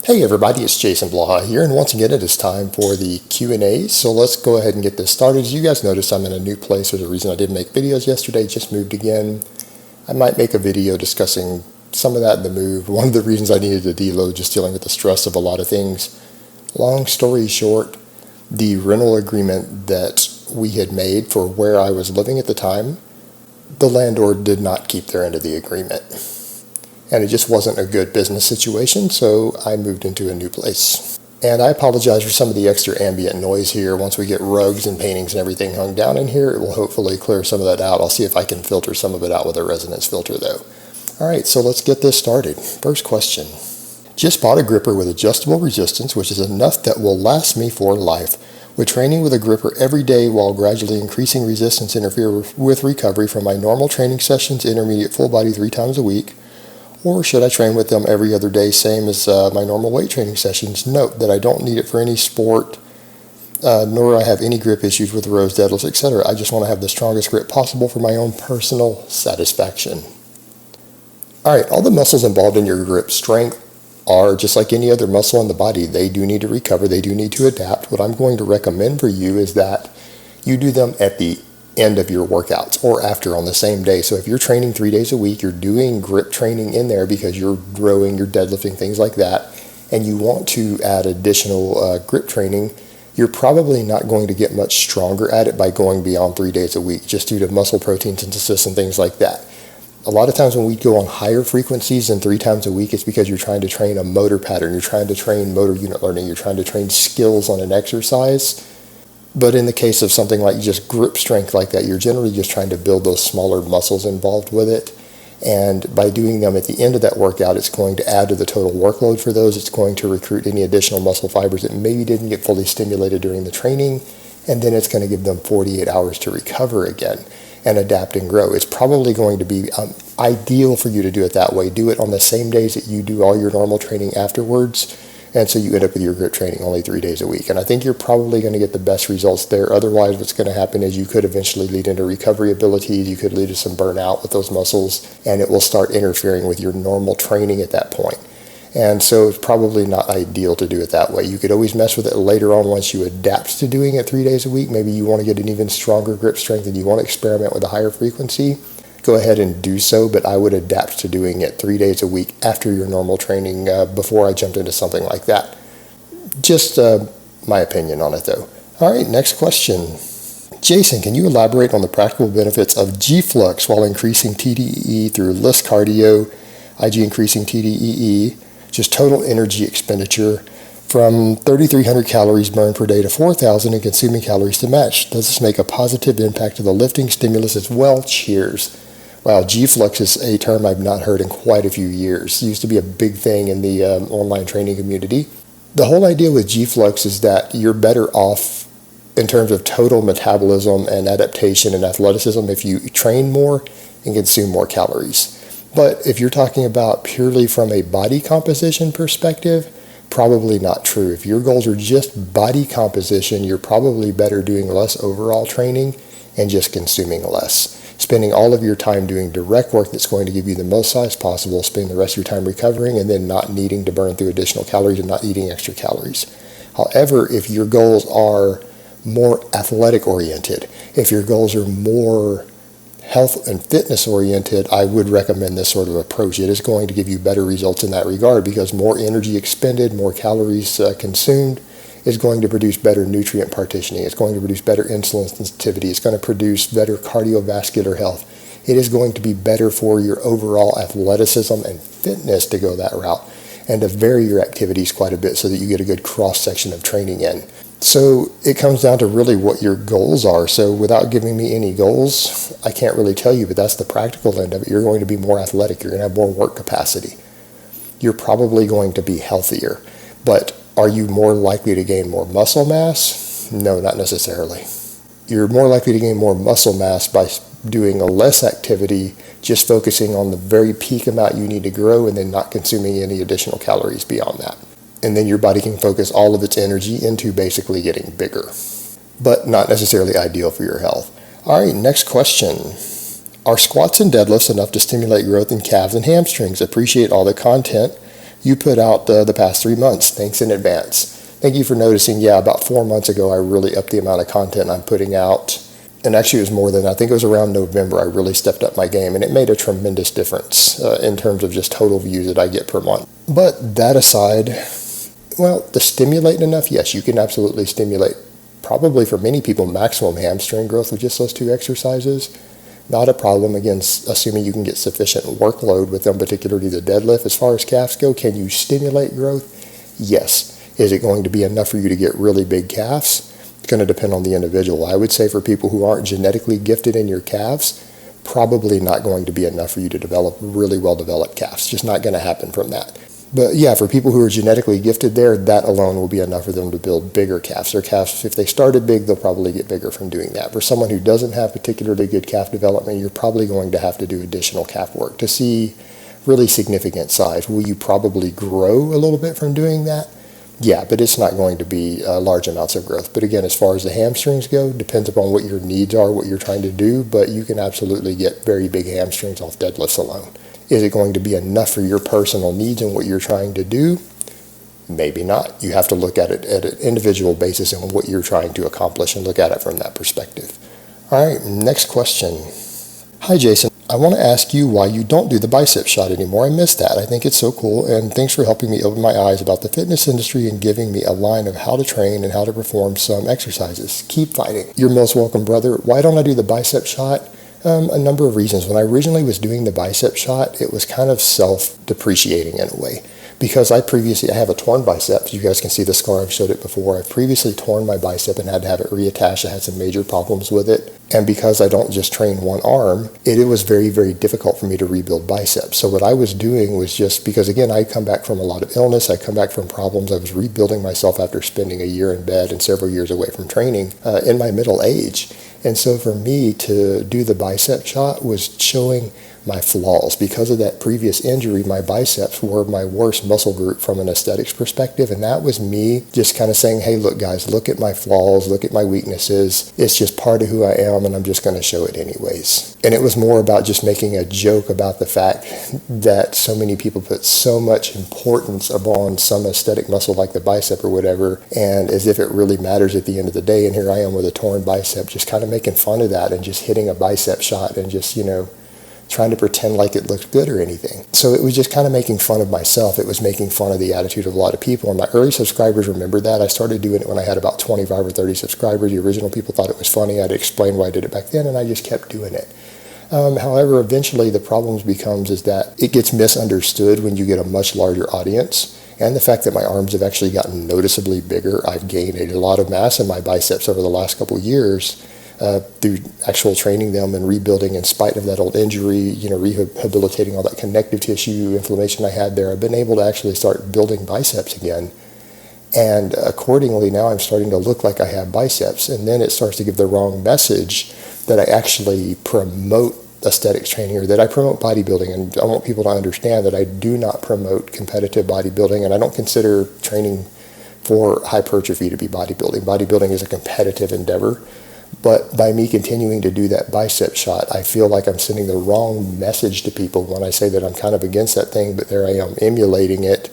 Hey everybody, it's Jason Blaha here, and once again it is time for the Q&A, so let's go ahead and get this started. As you guys noticed, I'm in a new place. There's a reason I didn't make videos yesterday, just moved again. I might make a video discussing some of that in the move. One of the reasons I needed to deload, just dealing with the stress of a lot of things. Long story short, the rental agreement that we had made for where I was living at the time, the landlord did not keep their end of the agreement. And it just wasn't a good business situation, so I moved into a new place. And I apologize for some of the extra ambient noise here. Once we get rugs and paintings and everything hung down in here, it will hopefully clear some of that out. I'll see if I can filter some of it out with a resonance filter though. Alright, so let's get this started. First question. Just bought a gripper with adjustable resistance, which is enough that will last me for life. Would training with a gripper every day while gradually increasing resistance interfere with recovery from my normal training sessions, intermediate full body 3 times a week? Or should I train with them every other day, same as my normal weight training sessions? Note that I don't need it for any sport, nor I have any grip issues with rows, deadlifts, etc. I just want to have the strongest grip possible for my own personal satisfaction. Alright, all the muscles involved in your grip strength are just like any other muscle in the body. They do need to recover, they do need to adapt. What I'm going to recommend for you is that you do them at the end of your workouts or after on the same day. So if you're training 3 days a week, you're doing grip training in there because you're rowing, you're deadlifting, things like that, and you want to add additional grip training, you're probably not going to get much stronger at it by going beyond 3 days a week, just due to muscle protein synthesis and things like that. A lot of times when we go on higher frequencies than 3 times a week, it's because you're trying to train a motor pattern, you're trying to train motor unit learning, you're trying to train skills on an exercise. But in the case of something like just grip strength like that, you're generally just trying to build those smaller muscles involved with it. And by doing them at the end of that workout, it's going to add to the total workload for those. It's going to recruit any additional muscle fibers that maybe didn't get fully stimulated during the training. And then it's going to give them 48 hours to recover again and adapt and grow. It's probably going to be ideal for you to do it that way. Do it on the same days that you do all your normal training afterwards. And so you end up with your grip training only 3 days a week. And I think you're probably going to get the best results there. Otherwise, what's going to happen is you could eventually lead into recovery abilities. You could lead to some burnout with those muscles, and it will start interfering with your normal training at that point. And so it's probably not ideal to do it that way. You could always mess with it later on once you adapt to doing it 3 days a week. Maybe you want to get an even stronger grip strength and you want to experiment with a higher frequency. Go ahead and do so, but I would adapt to doing it 3 days a week after your normal training before I jumped into something like that. Just my opinion on it though. Alright, next question. Jason, can you elaborate on the practical benefits of g-flux while increasing TDEE through LISS cardio, IG increasing TDEE, just total energy expenditure from 3,300 calories burned per day to 4,000 and consuming calories to match? Does this make a positive impact to the lifting stimulus as well? Cheers. Wow, g-flux is a term I've not heard in quite a few years. It used to be a big thing in the online training community. The whole idea with g-flux is that you're better off in terms of total metabolism and adaptation and athleticism if you train more and consume more calories. But if you're talking about purely from a body composition perspective, probably not true. If your goals are just body composition, you're probably better doing less overall training and just consuming less. Spending all of your time doing direct work that's going to give you the most size possible, spending the rest of your time recovering, and then not needing to burn through additional calories and not eating extra calories. However, if your goals are more athletic oriented, if your goals are more health and fitness oriented, I would recommend this sort of approach. It is going to give you better results in that regard because more energy expended, more calories consumed is going to produce better nutrient partitioning. It's going to produce better insulin sensitivity. It's going to produce better cardiovascular health. It is going to be better for your overall athleticism and fitness to go that route and to vary your activities quite a bit so that you get a good cross-section of training in. So it comes down to really what your goals are. So without giving me any goals, I can't really tell you, but that's the practical end of it. You're going to be more athletic. You're going to have more work capacity. You're probably going to be healthier. But are you more likely to gain more muscle mass? No, not necessarily. You're more likely to gain more muscle mass by doing a less activity, just focusing on the very peak amount you need to grow and then not consuming any additional calories beyond that. And then your body can focus all of its energy into basically getting bigger, but not necessarily ideal for your health. All right, next question. Are squats and deadlifts enough to stimulate growth in calves and hamstrings? Appreciate all the content. You put out the past 3 months. Thanks in advance. Thank you for noticing. Yeah, about 4 months ago, I really upped the amount of content I'm putting out. And actually, it was more than that. I think it was around November I really stepped up my game, and it made a tremendous difference in terms of just total views that I get per month. But that aside, well, to stimulate enough, yes, you can absolutely stimulate, probably for many people, maximum hamstring growth with just those 2 exercises. Not a problem, again, assuming you can get sufficient workload with them, particularly the deadlift. As far as calves go, can you stimulate growth? Yes. Is it going to be enough for you to get really big calves? It's going to depend on the individual. I would say for people who aren't genetically gifted in your calves, probably not going to be enough for you to develop really well-developed calves. Just not going to happen from that. But yeah, for people who are genetically gifted there, that alone will be enough for them to build bigger calves. Their calves, if they started big, they'll probably get bigger from doing that. For someone who doesn't have particularly good calf development, you're probably going to have to do additional calf work to see really significant size. Will you probably grow a little bit from doing that? Yeah, but it's not going to be large amounts of growth. But again, as far as the hamstrings go, depends upon what your needs are, what you're trying to do, but you can absolutely get very big hamstrings off deadlifts alone. Is it going to be enough for your personal needs and what you're trying to do? Maybe not. You have to look at it at an individual basis and what you're trying to accomplish and look at it from that perspective. All right, next question. Hi, Jason. I want to ask you why you don't do the bicep shot anymore. I missed that. I think it's so cool, and thanks for helping me open my eyes about the fitness industry and giving me a line of how to train and how to perform some exercises. Keep fighting. You're most welcome, brother. Why don't I do the bicep shot? A number of reasons. When I originally was doing the bicep shot, it was kind of self-depreciating in a way. Because I have a torn bicep. You guys can see the scar. I've showed it before. I've previously torn my bicep and had to have it reattached. I had some major problems with it. And because I don't just train one arm, it was very, very difficult for me to rebuild biceps. So what I was doing was just, because again, I come back from a lot of illness. I come back from problems. I was rebuilding myself after spending a year in bed and several years away from training in my middle age. And so for me to do the bicep shot was showing my flaws. Because of that previous injury, my biceps were my worst muscle group from an aesthetics perspective. And that was me just kind of saying, hey, look, guys, look at my flaws, look at my weaknesses. It's just part of who I am, and I'm just going to show it anyways. And it was more about just making a joke about the fact that so many people put so much importance upon some aesthetic muscle like the bicep or whatever, and as if it really matters at the end of the day. And here I am with a torn bicep, just kind of making fun of that and just hitting a bicep shot and just, trying to pretend like it looked good or anything. So it was just kind of making fun of myself. It was making fun of the attitude of a lot of people. And my early subscribers remember that. I started doing it when I had about 25 or 30 subscribers. The original people thought it was funny. I'd explain why I did it back then, and I just kept doing it. However, eventually the problem becomes is that it gets misunderstood when you get a much larger audience. And the fact that my arms have actually gotten noticeably bigger. I've gained a lot of mass in my biceps over the last couple of years. Through actual training them and rebuilding in spite of that old injury, rehabilitating all that connective tissue inflammation I had there, I've been able to actually start building biceps again. And accordingly, now I'm starting to look like I have biceps. And then it starts to give the wrong message that I actually promote aesthetics training or that I promote bodybuilding. And I want people to understand that I do not promote competitive bodybuilding, and I don't consider training for hypertrophy to be bodybuilding. Bodybuilding is a competitive endeavor. But by me continuing to do that bicep shot, I feel like I'm sending the wrong message to people when I say that I'm kind of against that thing, but there I am emulating it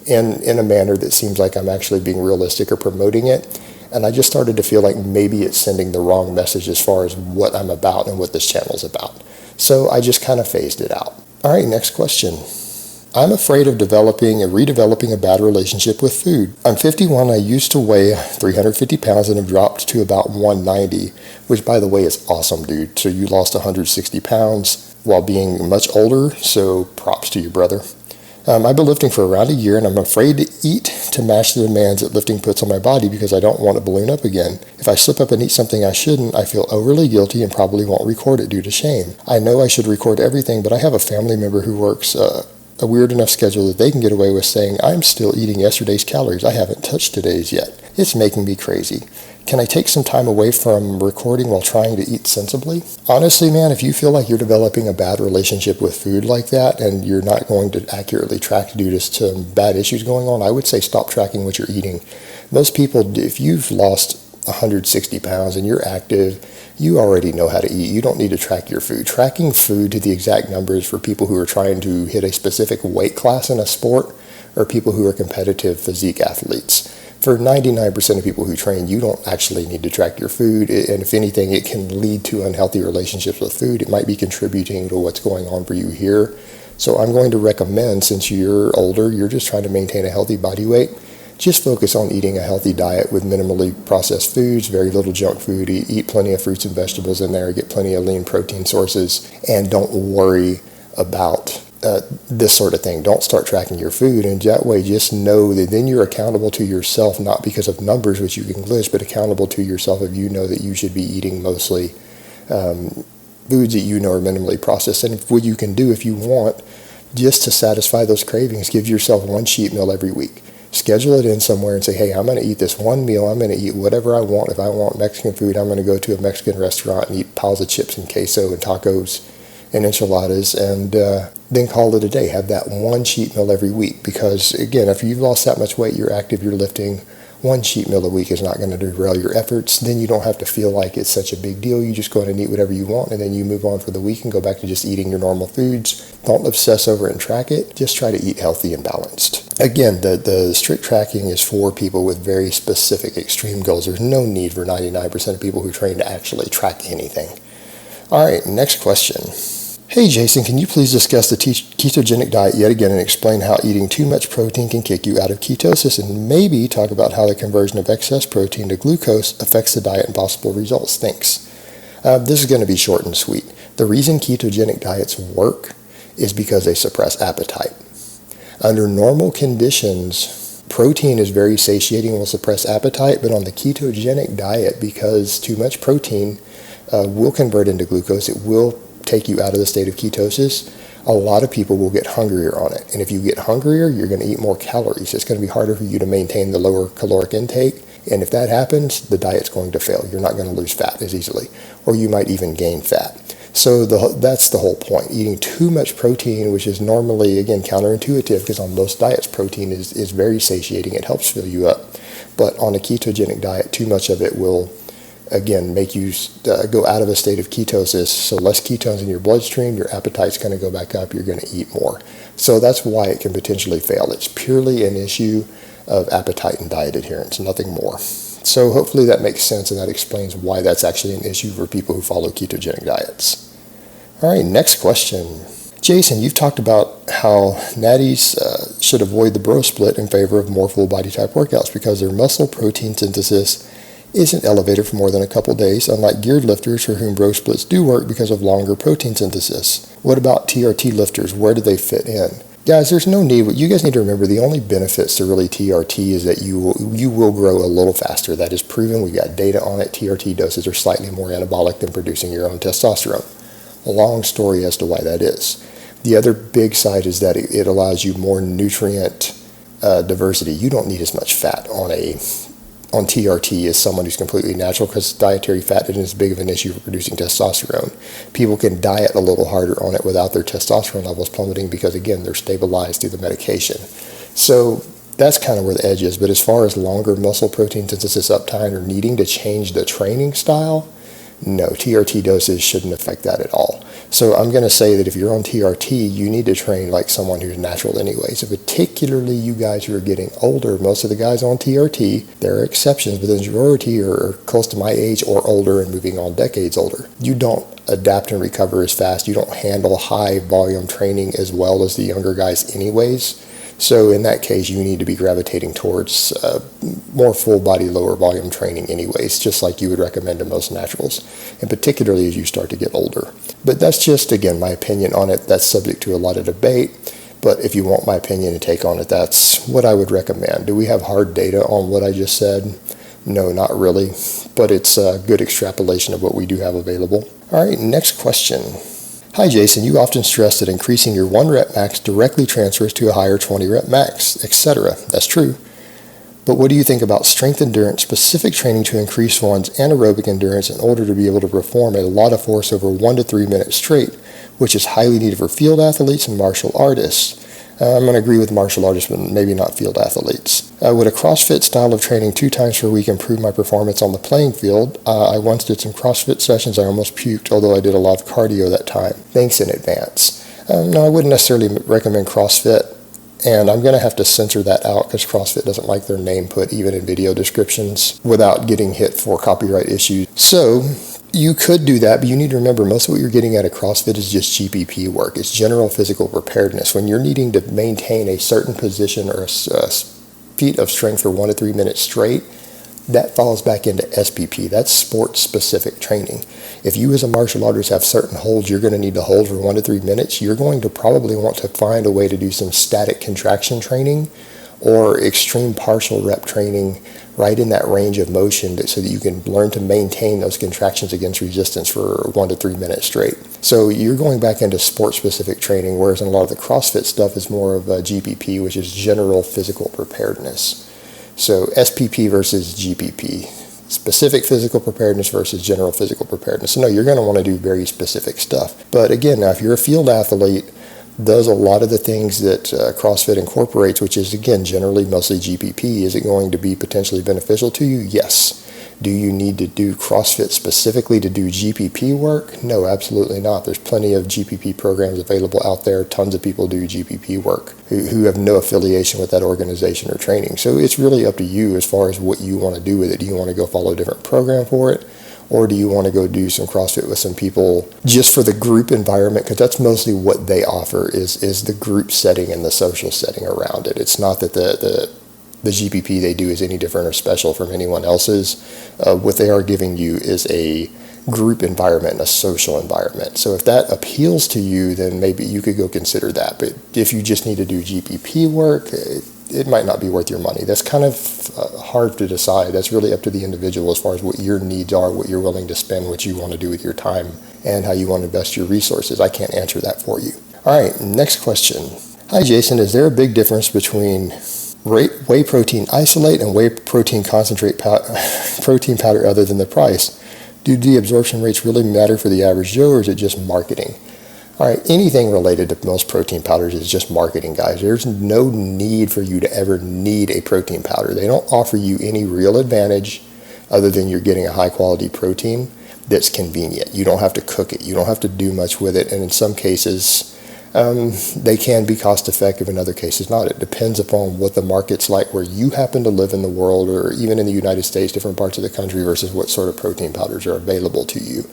in a manner that seems like I'm actually being realistic or promoting it. And I just started to feel like maybe it's sending the wrong message as far as what I'm about and what this channel's about. So I just kind of phased it out. All right, next question. I'm afraid of redeveloping a bad relationship with food. I'm 51. I used to weigh 350 pounds and have dropped to about 190, which, by the way, is awesome, dude. So you lost 160 pounds while being much older, so props to you, brother. I've been lifting for around a year, and I'm afraid to eat to match the demands that lifting puts on my body because I don't want to balloon up again. If I slip up and eat something I shouldn't, I feel overly guilty and probably won't record it due to shame. I know I should record everything, but I have a family member who works a weird enough schedule that they can get away with saying, I'm still eating yesterday's calories. I haven't touched today's yet. It's making me crazy. Can I take some time away from recording while trying to eat sensibly? Honestly, man, if you feel like you're developing a bad relationship with food like that and you're not going to accurately track due to some bad issues going on, I would say stop tracking what you're eating. Most people, if you've lost 160 pounds and you're active, you already know how to eat. You don't need to track your food. Tracking food to the exact numbers for people who are trying to hit a specific weight class in a sport or people who are competitive physique athletes. For 99% of people who train, you don't actually need to track your food, and if anything, it can lead to unhealthy relationships with food. It might be contributing to what's going on for you here. So I'm going to recommend, since you're older, you're just trying to maintain a healthy body weight, just focus on eating a healthy diet with minimally processed foods, very little junk food, eat plenty of fruits and vegetables in there, get plenty of lean protein sources, and don't worry about this sort of thing. Don't start tracking your food, and that way just know that then you're accountable to yourself, not because of numbers which you can glitch, but accountable to yourself if you know that you should be eating mostly foods that you know are minimally processed. And what you can do if you want, just to satisfy those cravings, give yourself one cheat meal every week. Schedule it in somewhere and say, hey, I'm going to eat this one meal. I'm going to eat whatever I want. If I want Mexican food, I'm going to go to a Mexican restaurant and eat piles of chips and queso and tacos and enchiladas, and then call it a day. Have that one cheat meal every week, because again, if you've lost that much weight, you're active, you're lifting, one cheat meal a week is not going to derail your efforts. Then you don't have to feel like it's such a big deal. You just go in and eat whatever you want, and then you move on for the week and go back to just eating your normal foods. Don't obsess over it and track it. Just try to eat healthy and balanced. Again, the strict tracking is for people with very specific extreme goals. There's no need for 99% of people who train to actually track anything. All right, next question. Hey Jason, can you please discuss the ketogenic diet yet again and explain how eating too much protein can kick you out of ketosis, and maybe talk about how the conversion of excess protein to glucose affects the diet and possible results? Thanks. This is going to be short and sweet. The reason ketogenic diets work is because they suppress appetite. Under normal conditions, protein is very satiating and will suppress appetite, but on the ketogenic diet, because too much protein will convert into glucose, it will take you out of the state of ketosis. A lot of people will get hungrier on it. And if you get hungrier, you're going to eat more calories. It's going to be harder for you to maintain the lower caloric intake. And if that happens, the diet's going to fail. You're not going to lose fat as easily, or you might even gain fat. So that's the whole point. Eating too much protein, which is normally, again, counterintuitive, because on most diets, protein is very satiating. It helps fill you up. But on a ketogenic diet, too much of it will, again, make you go out of a state of ketosis. So less ketones in your bloodstream, your appetite's going to go back up, you're going to eat more. So that's why it can potentially fail. It's purely an issue of appetite and diet adherence, nothing more. So hopefully that makes sense, and that explains why that's actually an issue for people who follow ketogenic diets. All right, next question. Jason, you've talked about how natties should avoid the bro split in favor of more full body type workouts because their muscle protein synthesis isn't elevated for more than a couple days, unlike geared lifters for whom bro splits do work because of longer protein synthesis. What about TRT lifters? Where do they fit in? Guys, there's no need. What you guys need to remember, the only benefits to really TRT is that you will grow a little faster. That is proven. We've got data on it. TRT doses are slightly more anabolic than producing your own testosterone. A long story as to why that is. The other big side is that it allows you more nutrient diversity. You don't need as much fat on TRT as someone who's completely natural, because dietary fat isn't as big of an issue for producing testosterone. People can diet a little harder on it without their testosterone levels plummeting because, again, they're stabilized through the medication. So that's kind of where the edge is. But as far as longer muscle protein synthesis uptime or needing to change the training style, no, TRT doses shouldn't affect that at all. So I'm going to say that if you're on TRT, you need to train like someone who's natural anyway. So particularly you guys who are getting older, most of the guys on TRT, there are exceptions, but the majority are close to my age or older and moving on decades older. You don't adapt and recover as fast. You don't handle high volume training as well as the younger guys anyways. So in that case, you need to be gravitating towards more full body, lower volume training anyways, just like you would recommend to most naturals, and particularly as you start to get older. But that's just, again, my opinion on it. That's subject to a lot of debate. But if you want my opinion and take on it, that's what I would recommend. Do we have hard data on what I just said? No, not really. But it's a good extrapolation of what we do have available. All right, next question. Hi Jason, you often stress that increasing your 1 rep max directly transfers to a higher 20 rep max, etc. That's true. But what do you think about strength endurance specific training to increase one's anaerobic endurance in order to be able to perform a lot of force over 1 to 3 minutes straight, which is highly needed for field athletes and martial artists? I'm going to agree with martial artists, but maybe not field athletes. Would a CrossFit style of training 2 times per week improve my performance on the playing field? I once did some CrossFit sessions. I almost puked, although I did a lot of cardio that time. Thanks in advance. No, I wouldn't necessarily recommend CrossFit. And I'm going to have to censor that out because CrossFit doesn't like their name put even in video descriptions without getting hit for copyright issues. So you could do that, but you need to remember most of what you're getting out of CrossFit is just GPP work. It's general physical preparedness. When you're needing to maintain a certain position or a feat of strength for 1 to 3 minutes straight, that falls back into SPP. That's sport-specific training. If you as a martial artist have certain holds you're going to need to hold for 1 to 3 minutes, you're going to probably want to find a way to do some static contraction training or extreme partial rep training right in that range of motion so that you can learn to maintain those contractions against resistance for 1 to 3 minutes straight. So you're going back into sport-specific training, whereas in a lot of the CrossFit stuff is more of a GPP, which is general physical preparedness. So SPP versus GPP, specific physical preparedness versus general physical preparedness. So no, you're going to want to do very specific stuff. But again, now if you're a field athlete, does a lot of the things that CrossFit incorporates, which is again generally mostly GPP, is it going to be potentially beneficial to you? Yes. Do you need to do CrossFit specifically to do GPP work? No, absolutely not. There's plenty of GPP programs available out there. Tons of people do GPP work who have no affiliation with that organization or training. So it's really up to you as far as what you want to do with it. Do you want to go follow a different program for it? Or do you want to go do some CrossFit with some people just for the group environment? Because that's mostly what they offer is the group setting and the social setting around it. It's not that the GPP they do is any different or special from anyone else's. What they are giving you is a group environment and a social environment. So if that appeals to you, then maybe you could go consider that. But if you just need to do GPP work, it might not be worth your money. That's kind of hard to decide. That's really up to the individual as far as what your needs are, what you're willing to spend, what you want to do with your time, and how you want to invest your resources. I can't answer that for you. All right, next question. Hi, Jason. Is there a big difference between whey protein isolate and whey protein concentrate protein powder other than the price? Do the absorption rates really matter for the average Joe, or is it just marketing? All right, anything related to most protein powders is just marketing, guys. There's no need for you to ever need a protein powder. They don't offer you any real advantage other than you're getting a high-quality protein that's convenient. You don't have to cook it. You don't have to do much with it. And in some cases, they can be cost-effective. In other cases, not. It depends upon what the market's like where you happen to live in the world, or even in the United States, different parts of the country, versus what sort of protein powders are available to you.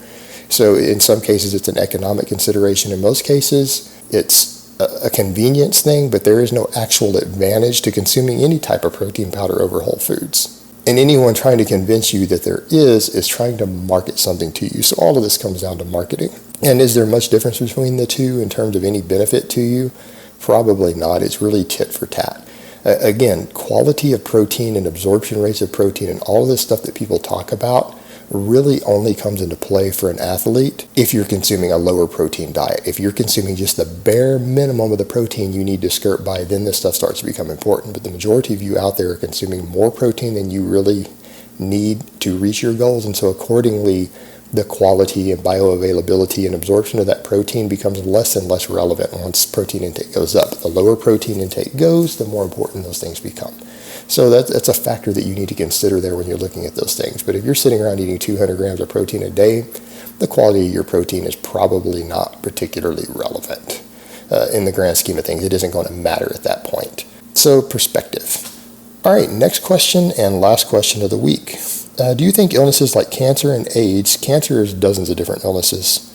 So in some cases, it's an economic consideration. In most cases, it's a convenience thing, but there is no actual advantage to consuming any type of protein powder over whole foods. And anyone trying to convince you that there is trying to market something to you. So all of this comes down to marketing. And is there much difference between the two in terms of any benefit to you? Probably not. It's really tit for tat. Again, quality of protein and absorption rates of protein and all of this stuff that people talk about really only comes into play for an athlete if you're consuming a lower protein diet. If you're consuming just the bare minimum of the protein you need to skirt by, then this stuff starts to become important. But the majority of you out there are consuming more protein than you really need to reach your goals, and so accordingly, the quality and bioavailability and absorption of that protein becomes less and less relevant once protein intake goes up. The lower protein intake goes, the more important those things become. So that's a factor that you need to consider there when you're looking at those things. But if you're sitting around eating 200 grams of protein a day, the quality of your protein is probably not particularly relevant in the grand scheme of things. It isn't going to matter at that point. So perspective. All right, next question and last question of the week. Do you think illnesses like cancer and AIDS, cancer is dozens of different illnesses,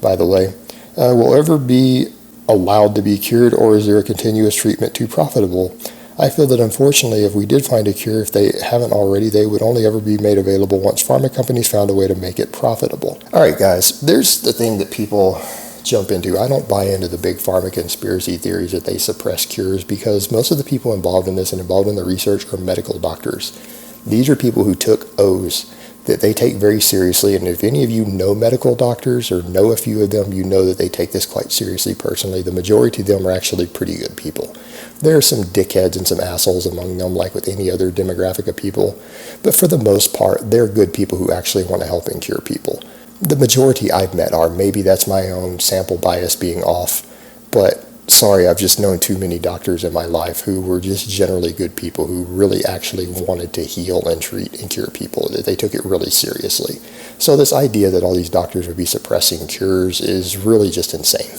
by the way, will ever be allowed to be cured, or is there a continuous treatment too profitable? I feel that unfortunately, if we did find a cure, if they haven't already, they would only ever be made available once pharma companies found a way to make it profitable. All right, guys, there's the thing that people jump into. I don't buy into the big pharma conspiracy theories that they suppress cures, because most of the people involved in this and involved in the research are medical doctors. These are people who took oaths that they take very seriously, and if any of you know medical doctors or know a few of them, you know that they take this quite seriously personally. The majority of them are actually pretty good people. There are some dickheads and some assholes among them, like with any other demographic of people, but for the most part, they're good people who actually want to help and cure people. The majority I've met are. Maybe that's my own sample bias being off, but sorry, I've just known too many doctors in my life who were just generally good people who really actually wanted to heal and treat and cure people, that they took it really seriously. So this idea that all these doctors would be suppressing cures is really just insane.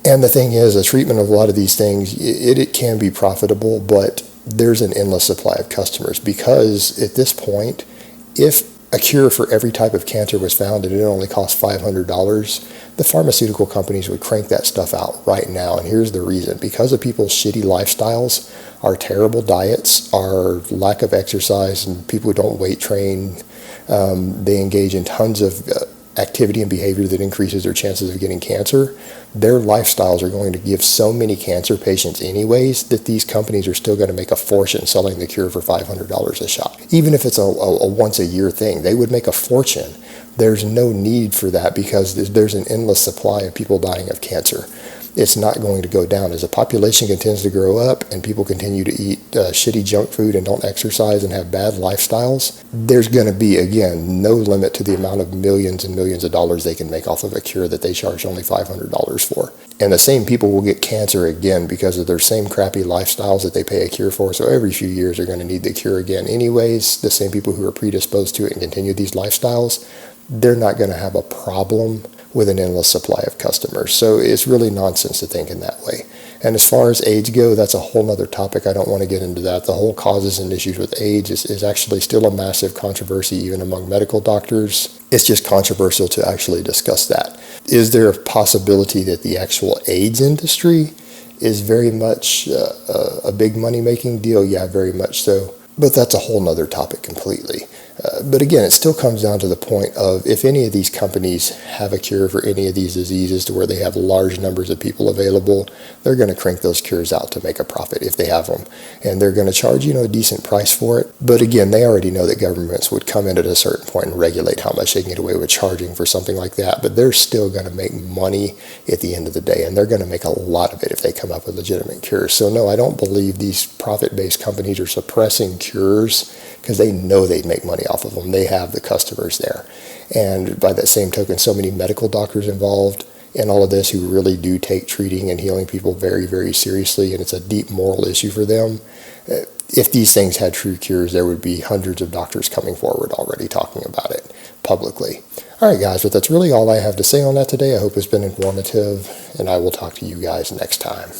And the thing is, the treatment of a lot of these things, it can be profitable, but there's an endless supply of customers, because at this point, if a cure for every type of cancer was found and it only cost $500, the pharmaceutical companies would crank that stuff out right now. And here's the reason: because of people's shitty lifestyles, our terrible diets, our lack of exercise, and people who don't weight train, they engage in tons of activity and behavior that increases their chances of getting cancer. Their lifestyles are going to give so many cancer patients anyways that these companies are still going to make a fortune selling the cure for $500 a shot. Even if it's a once a year thing, they would make a fortune. There's no need for that, because there's an endless supply of people dying of cancer. It's not going to go down. As the population continues to grow up and people continue to eat shitty junk food and don't exercise and have bad lifestyles, there's going to be, again, no limit to the amount of millions and millions of dollars they can make off of a cure that they charge only $500 for. And the same people will get cancer again because of their same crappy lifestyles that they pay a cure for. So every few years they're going to need the cure again anyways. The same people who are predisposed to it and continue these lifestyles, they're not going to have a problem with an endless supply of customers. So it's really nonsense to think in that way. And as far as AIDS go, that's a whole other topic. I don't want to get into that. The whole causes and issues with AIDS is actually still a massive controversy even among medical doctors. It's just controversial to actually discuss that. Is there a possibility that the actual AIDS industry is very much a big money-making deal? Yeah, very much so. But that's a whole nother topic completely. But again, it still comes down to the point of, if any of these companies have a cure for any of these diseases to where they have large numbers of people available, they're going to crank those cures out to make a profit if they have them. And they're going to charge, a decent price for it. But again, they already know that governments would come in at a certain point and regulate how much they can get away with charging for something like that. But they're still going to make money at the end of the day. And they're going to make a lot of it if they come up with legitimate cures. So no, I don't believe these profit-based companies are suppressing cures because they know they'd make money off of them. They have the customers there. And by that same token, so many medical doctors involved in all of this who really do take treating and healing people very, very seriously, and it's a deep moral issue for them. If these things had true cures, there would be hundreds of doctors coming forward already talking about it publicly. All right, guys, but that's really all I have to say on that today. I hope it's been informative, and I will talk to you guys next time.